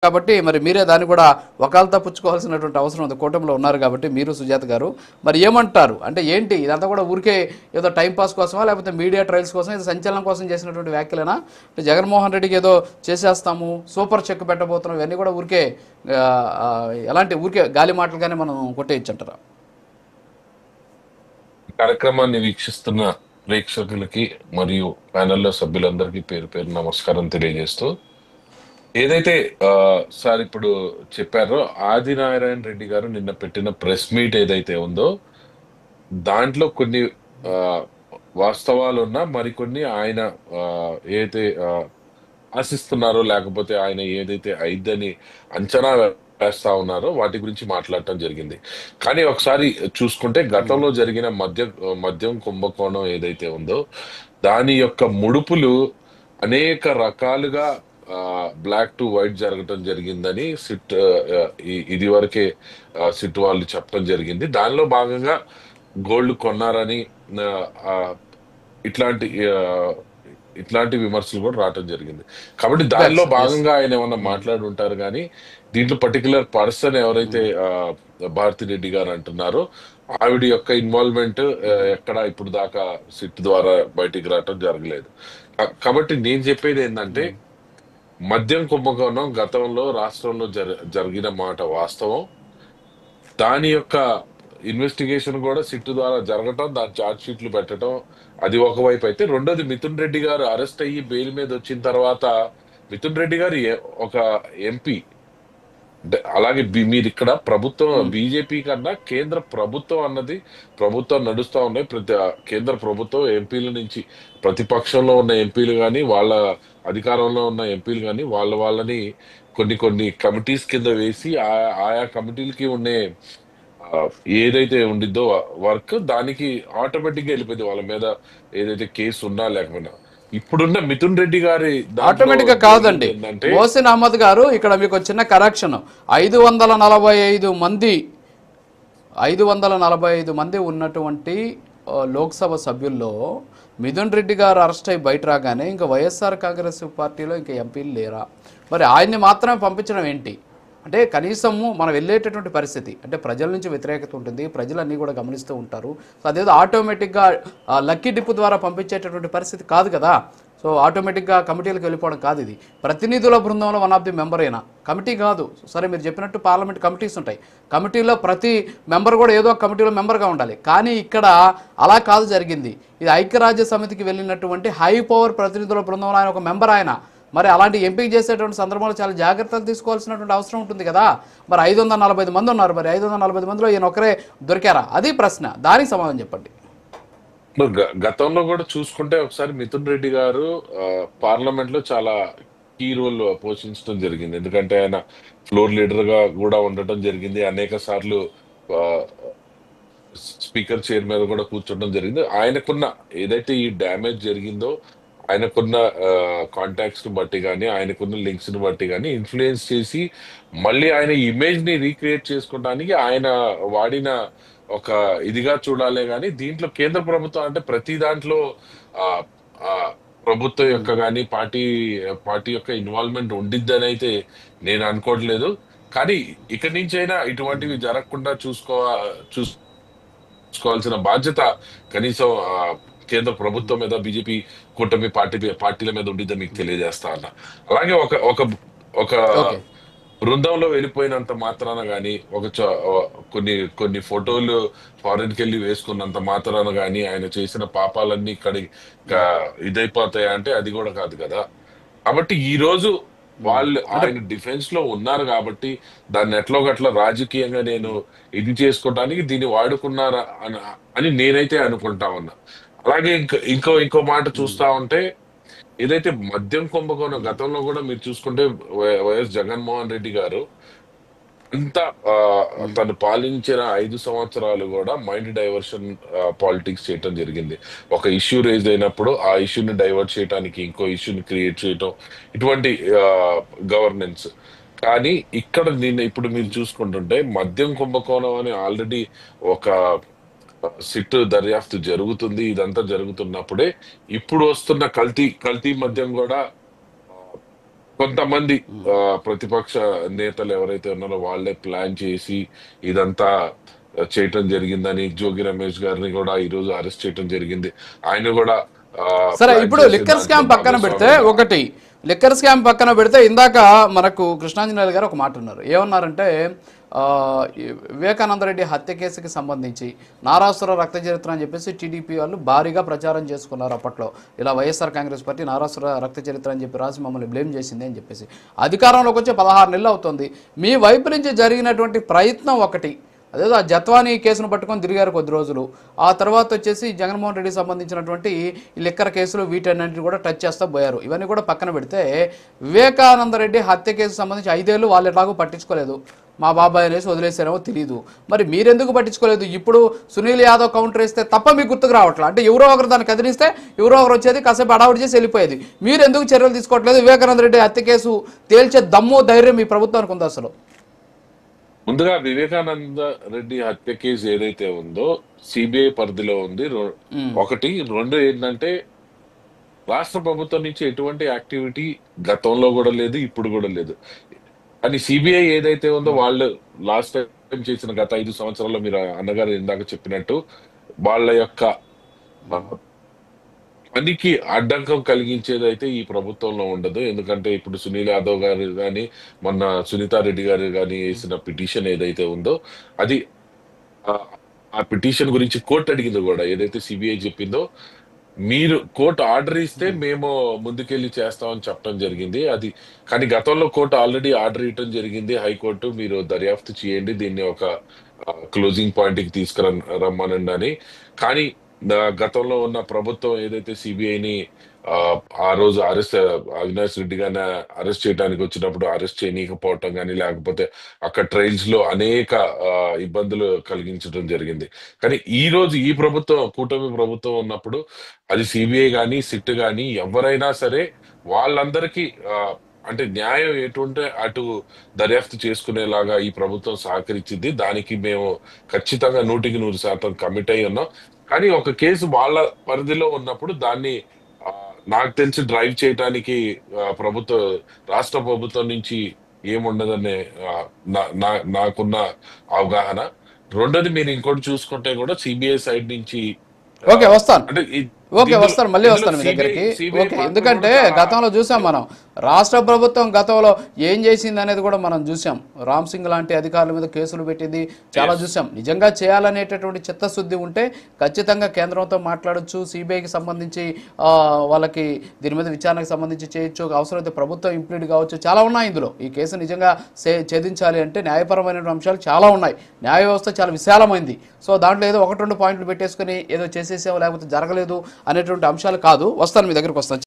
కాబట్టి మరి మీరే దాన్ని కూడా వకాల్తా పుచ్చుకోవాల్సినటువంటి అవసరం ఉంది. కూటమిలో ఉన్నారు కాబట్టి మీరు సుజాత గారు మరి ఏమంటారు? అంటే ఏంటి ఇదంతా కూడా ఊరికే ఏదో టైం పాస్ కోసమా, లేకపోతే మీడియా ట్రయల్స్ కోసం, ఏదో సంచలనం కోసం చేసినటువంటి వ్యాఖ్యలేనా? అంటే జగన్మోహన్ రెడ్డికి ఏదో చేసేస్తాము, సూపర్ చెక్ పెట్టబోతున్నాం, ఇవన్నీ కూడా ఊరికే ఆ, ఆ, ఎలాంటి ఊరికే గాలి మాటలుగానే మనం కొట్టేయచ్చు అంటారా? కార్యక్రమాన్ని వీక్షిస్తున్న ప్రేక్షకులకి మరియు ప్యానెల్లో సభ్యులందరికీ పేరు పేరు నమస్కారం తెలియజేస్తూ ఏదైతే ఆ, సార్ ఇప్పుడు చెప్పారో ఆదినారాయణ రెడ్డి గారు నిన్న పెట్టిన ప్రెస్ మీట్ ఏదైతే ఉందో దాంట్లో కొన్ని ఆ, వాస్తవాలు ఉన్నా మరికొన్ని ఆయన ఆ, ఏదైతే ఆశిస్తున్నారో లేకపోతే ఆయన ఏదైతే అయిద్దని అంచనా వేస్తా ఉన్నారో వాటి గురించి మాట్లాడటం జరిగింది. కానీ ఒకసారి చూసుకుంటే గతంలో జరిగిన మద్యం కుంభకోణం ఏదైతే ఉందో దాని యొక్క ముడుపులు అనేక రకాలుగా బ్లాక్ టు వైట్ జరగటం జరిగిందని ఇది వరకే సిట్ వాళ్ళు చెప్పడం జరిగింది. దానిలో భాగంగా గోల్డ్ కొన్నారని ఆ, ఆ, ఇట్లాంటి ఆ, ఇట్లాంటి విమర్శలు కూడా రావటం జరిగింది. కాబట్టి దానిలో ఎగ్జాక్ట్, ఎస్. భాగంగా ఆయన ఏమన్నా మాట్లాడి ఉంటారు కానీ దీంట్లో పర్టికులర్ పర్సన్ ఎవరైతే భారతి రెడ్డి గారు అంటున్నారో ఆవిడ యొక్క ఇన్వాల్వ్మెంట్ ఎక్కడ ఇప్పుడు దాకా సిట్ ద్వారా బయటికి రావటం జరగలేదు. కాబట్టి నేను చెప్పేది ఏంటంటే మద్యం కుంభకోణం గతంలో రాష్ట్రంలో జరిగిన మాట వాస్తవం. దాని యొక్క ఇన్వెస్టిగేషన్ కూడా సిట్టు ద్వారా జరగటం, దాని ఛార్జ్ షీట్లు పెట్టడం అది ఒకవైపు అయితే, రెండోది మిథున్ రెడ్డి గారు అరెస్ట్ అయ్యి బెయిల్ మీద వచ్చిన తర్వాత మిథున్ రెడ్డి గారు ఒక ఎంపీ. అలాగే మీరు ఇక్కడ ప్రభుత్వం బీజేపీ కన్నా కేంద్ర ప్రభుత్వం అన్నది ప్రభుత్వం నడుస్తా ఉన్నాయి. కేంద్ర ప్రభుత్వం ఎంపీల నుంచి ప్రతిపక్షంలో ఉన్న ఎంపీలు కానీ వాళ్ళ అధికారంలో ఉన్న ఎంపీలు కానీ వాళ్ళని కొన్ని కొన్ని కమిటీస్ కింద వేసి ఆయా కమిటీలకి ఉండే ఆ, ఏదైతే ఉండిద్దో వర్క్ దానికి ఆటోమేటిక్ గా వెళ్ళిపోయింది వాళ్ళ మీద, ఏదైతే కేసు ఉన్నా లేకపోయినా. ఇప్పుడున్న మిథున్ రెడ్డి గారి దాంట్లో ఆటోమేటిక్గా జరిగింది కాదండి. ఏంటంటే మోసిన్ అహ్మద్ గారు, ఇక్కడ మీకు ఒక చిన్న కరెక్షన్. 545 మంది 545 మంది ఉన్నటువంటి లోక్సభ సభ్యుల్లో మిథున్ రెడ్డి గారు అరెస్ట్ అయ్యి బయట రాగానే ఇంకా వైఎస్ఆర్ కాంగ్రెస్ పార్టీలో ఇంకా ఎంపీలు లేరా? మరి ఆయన్ని మాత్రమే పంపించడం ఏంటి? అంటే కనీసము మనం వెళ్ళేటటువంటి పరిస్థితి అంటే ప్రజల నుంచి వ్యతిరేకత ఉంటుంది, ప్రజలన్నీ కూడా గమనిస్తూ ఉంటారు. సో అదేదో ఆటోమేటిక్గా లక్కీ డిప్ ద్వారా పంపించేటటువంటి పరిస్థితి కాదు కదా. సో ఆటోమేటిక్గా కమిటీలకు వెళ్ళిపోవడం కాదు ఇది. ప్రతినిధుల బృందంలో వన్ ఆఫ్ ది మెంబర్ అయినా కమిటీ కాదు. సరే మీరు చెప్పినట్టు పార్లమెంట్ కమిటీస్ ఉంటాయి, కమిటీలో ప్రతి మెంబర్ కూడా ఏదో ఒక కమిటీలో మెంబర్గా ఉండాలి. కానీ ఇక్కడ అలా కాదు జరిగింది. ఇది ఐక్యరాజ్య సమితికి వెళ్ళినటువంటి హై పవర్ ప్రతినిధుల బృందంలో ఆయన ఒక మెంబర్ ఆయన. మరి అలాంటి ఎంపిక చేసేటువంటి సందర్భంలో చాలా జాగ్రత్తలు తీసుకోవాల్సినటువంటి అవసరం ఉంటుంది కదా. మరి 545 మంది ఉన్నారు, మరి 545 మందిలో ఈయన ఒకరే దొరికారా? అది ప్రశ్న. దానికి సమాధానం చెప్పండి. గతంలో కూడా చూసుకుంటే ఒకసారి మిథున్ రెడ్డి గారు పార్లమెంట్ లో చాలా కీ రోల్ పోషించడం జరిగింది. ఎందుకంటే ఆయన ఫ్లోర్ లీడర్ గా కూడా ఉండటం జరిగింది. అనేక సార్లు స్పీకర్ చైర్ మీద కూడా కూర్చోవడం జరిగింది. ఆయనకున్న ఏదైతే ఈ డ్యామేజ్ జరిగిందో ఆయనకున్న కాంటాక్ట్స్ ని బట్టి కానీ ఆయనకున్న లింక్స్ ని బట్టి కానీ ఇన్ఫ్లుయెన్స్ చేసి మళ్ళీ ఆయన ఇమేజ్ ని రీక్రియేట్ చేసుకోవడానికి ఆయన వాడిన ఒక ఇదిగా చూడాలే గాని దీంట్లో కేంద్ర ప్రభుత్వం అంటే ప్రతి దాంట్లో ఆ ఆ ప్రభుత్వం యొక్క కానీ పార్టీ యొక్క ఇన్వాల్వ్మెంట్ ఉండిద్దని అయితే నేను అనుకోవట్లేదు. కానీ ఇక నుంచైనా ఇటువంటివి జరగకుండా చూసుకోవాల్సిన బాధ్యత కనీసం కేంద్ర ప్రభుత్వం మీద బీజేపీ కూటమి పార్టీల మీద ఉండిద్దని మీకు తెలియజేస్తా ఉన్నా. అలాగే ఒక ఒక ఒక ఓకే. బృందంలో వెళ్ళిపోయినంత మాత్రాన గాని కొన్ని కొన్ని ఫోటోలు ఫారెన్ కి వెళ్ళి వేసుకున్నంత మాత్రాన గాని ఆయన చేసిన పాపాలన్నీ ఇదైపోతాయా అంటే అది కూడా కాదు కదా. కాబట్టి ఈ రోజు వాళ్ళు అంటే ఆయన డిఫెన్స్ లో ఉన్నారు కాబట్టి దాన్ని ఎట్లో గట్ల రాజకీయంగా నేను ఇది చేసుకోవడానికి దీన్ని వాడుకున్నారా అని నేనైతే అనుకుంటా ఉన్నా. అలాగే ఇంకో మాట చూస్తా ఉంటే ఏదైతే మద్యం కుంభకోణం గతంలో కూడా మీరు చూసుకుంటే వైఎస్ జగన్మోహన్ రెడ్డి గారు అంత తను పాలించిన 5 సంవత్సరాలు కూడా మైండ్ డైవర్షన్ పాలిటిక్స్ చేయటం జరిగింది. ఒక ఇష్యూ రేజ్ అయినప్పుడు ఆ ఇష్యూని డైవర్ట్ చేయడానికి ఇంకో ఇష్యూని క్రియేట్ చేయటం, ఇటువంటి గవర్నెన్స్. కానీ ఇక్కడ ఇప్పుడు మీరు చూసుకుంటుంటే మద్యం కుంభకోణం అని ఆల్రెడీ ఒక సిట్ దర్యాప్తు జరుగుతుంది. ఇదంతా జరుగుతున్నప్పుడే ఇప్పుడు వస్తున్న కల్తీ మద్యం కూడా కొంతమంది ప్రతిపక్ష నేతలు ఎవరైతే ఉన్నారో వాళ్ళే ప్లాన్ చేసి ఇదంతా చేయటం జరిగిందని జోగి రమేష్ గారిని కూడా ఈ రోజు అరెస్ట్ చేయటం జరిగింది. ఆయన కూడా సరే, ప్లాన్ ఇప్పుడు చేసే లిక్కర్ దాంట్లో స్కామ్ పక్కన పెడితే భాగస్వామిగా. ఒకటి, లిక్కర్ స్కామ్ పక్కన పెడితే ఇందాక మనకు కృష్ణాంజనేయులు గారు ఒక మాట ఉన్నారు. ఏమన్నారంటే ఈ వివేకానంద రెడ్డి హత్య కేసుకి సంబంధించి నారాసుర రక్త చరిత్ర అని చెప్పేసి టీడీపీ వాళ్ళు భారీగా ప్రచారం చేసుకున్నారు అప్పట్లో. ఇలా వైఎస్ఆర్ కాంగ్రెస్ పార్టీ నారాసుర రక్త చరిత్ర అని చెప్పి రాసి మమ్మల్ని బ్లేమ్ చేసింది అని చెప్పేసి. అధికారంలోకి వచ్చి 16 నెలలు అవుతుంది. మీ వైపు నుంచి జరిగినటువంటి ప్రయత్నం ఒకటి, అదేదో ఆ జత్వానీ కేసును పట్టుకొని తిరిగారు కొద్ది రోజులు. ఆ తర్వాత వచ్చేసి జగన్మోహన్ రెడ్డికి సంబంధించినటువంటి ఈ లిక్కర్ కేసులు వీటన్నింటిని కూడా టచ్ చేస్తూ పోయారు. ఇవన్నీ కూడా పక్కన పెడితే వివేకానంద రెడ్డి హత్య కేసు సంబంధించి 5 ఏళ్ళు వాళ్ళు ఎలాగో పట్టించుకోలేదు, మా బాబాయ్ అనేసి వదిలేసారేమో తెలియదు. మరి మీరెందుకు పట్టించుకోలేదు? ఇప్పుడు సునీల్ యాదవ్ కౌంటర్ వేస్తే తప్ప మీకు గుర్తుకు రావట్లేదు. అంటే ఎవరో ఒకరు దాన్ని కదిలిస్తే ఎవరో ఒకరు వచ్చేది, కాసేపు అడావుడి చేసి వెళ్ళిపోయేది. మీరు ఎందుకు చర్యలు తీసుకోవట్లేదు? వివేకానంద రెడ్డి హత్య కేసు తేల్చే దమ్ము ధైర్యం మీ ప్రభుత్వానికి ఉందా అసలు? ముందుగా వివేకానంద రెడ్డి హత్య కేసు ఏదైతే ఉందో సిబిఐ పరిధిలో ఉంది. ఒకటి. రెండు ఏంటంటే రాష్ట్ర ప్రభుత్వం నుంచి ఎటువంటి యాక్టివిటీ గతంలో కూడా లేదు, ఇప్పుడు కూడా లేదు. కానీ సిబిఐ ఏదైతే ఉందో వాళ్ళు లాస్ట్ టైం చేసిన గత 5 సంవత్సరాల్లో మీరు అన్నగారు ఇందాక చెప్పినట్టు వాళ్ళ యొక్క పనికి అడ్డంకం కలిగించేదైతే ఈ ప్రభుత్వంలో ఉండదు. ఎందుకంటే ఇప్పుడు సునీల్ యాదవ్ గారు కానీ మొన్న సునీతారెడ్డి గారు కానీ వేసిన పిటిషన్ ఏదైతే ఉందో అది ఆ పిటిషన్ గురించి కోర్టు అడిగింది కూడా. ఏదైతే సిబిఐ చెప్పిందో మీరు కోర్టు ఆర్డర్ ఇస్తే మేము ముందుకెళ్ళి చేస్తామని చెప్పడం జరిగింది. అది కానీ గతంలో కోర్టు ఆల్రెడీ ఆర్డర్ ఇవ్వడం జరిగింది. హైకోర్టు మీరు దర్యాప్తు చేయండి, దీన్ని ఒక క్లోజింగ్ పాయింట్ కి రమ్మనండి అని. కానీ గతంలో ఉన్న ప్రభుత్వం ఏదైతే సిబిఐని ఆ రోజు అవినాష్ రెడ్డి గారిని అరెస్ట్ చేయడానికి వచ్చినప్పుడు అరెస్ట్ చేయనీయకపోవటం కానీ, లేకపోతే అక్కడ ట్రయల్స్ లో అనేక ఇబ్బందులు కలిగించడం జరిగింది. కానీ ఈ రోజు ఈ ప్రభుత్వం, కూటమి ప్రభుత్వం ఉన్నప్పుడు అది సిబిఐ కానీ సిట్ కానీ ఎవరైనా సరే వాళ్ళందరికీ అంటే న్యాయం ఎటుంటే అటు దర్యాప్తు చేసుకునేలాగా ఈ ప్రభుత్వం సహకరించింది. దానికి మేము ఖచ్చితంగా 100% కమిట్ అయి ఉన్నాం. కానీ ఒక కేసు వాళ్ళ పరిధిలో ఉన్నప్పుడు దాన్ని నాకు తెలిసి డ్రైవ్ చేయడానికి రాష్ట్ర ప్రభుత్వం నుంచి ఏముండదనే నాకున్న అవగాహన. రెండోది మీరు ఇంకోటి చూసుకుంటే కూడా సిబిఐ సైడ్ నుంచి ఓకే వస్తాను, అంటే ఓకే వస్తాను, మళ్ళీ వస్తాను మీ దగ్గరికి. ఓకే, ఎందుకంటే గతంలో చూసాం మనం, రాష్ట్ర ప్రభుత్వం గతంలో ఏం చేసింది అనేది కూడా మనం చూసాం. రామ్ సింగ్ లాంటి అధికారుల మీద కేసులు పెట్టింది చాలా చూసాం. నిజంగా చేయాలనేటటువంటి చిత్తశుద్ధి ఉంటే ఖచ్చితంగా కేంద్రంతో మాట్లాడొచ్చు, సిబిఐకి సంబంధించి వాళ్ళకి దీని మీద విచారణకు సంబంధించి చేయొచ్చు, అవసరమైతే ప్రభుత్వం ఇంప్లీడ్ కావచ్చు, చాలా ఉన్నాయి ఇందులో. ఈ కేసు నిజంగా ఛేదించాలి అంటే న్యాయపరమైన అంశాలు చాలా ఉన్నాయి. న్యాయ వ్యవస్థ చాలా విశాలమైంది. సో దాంట్లో ఏదో 1-2 పాయింట్లు పెట్టేసుకుని ఏదో చేసేసాము లేకపోతే జరగలేదు అనేటువంటి అంశాలు కాదు. వస్తాను, మీ దగ్గరకు వస్తాను.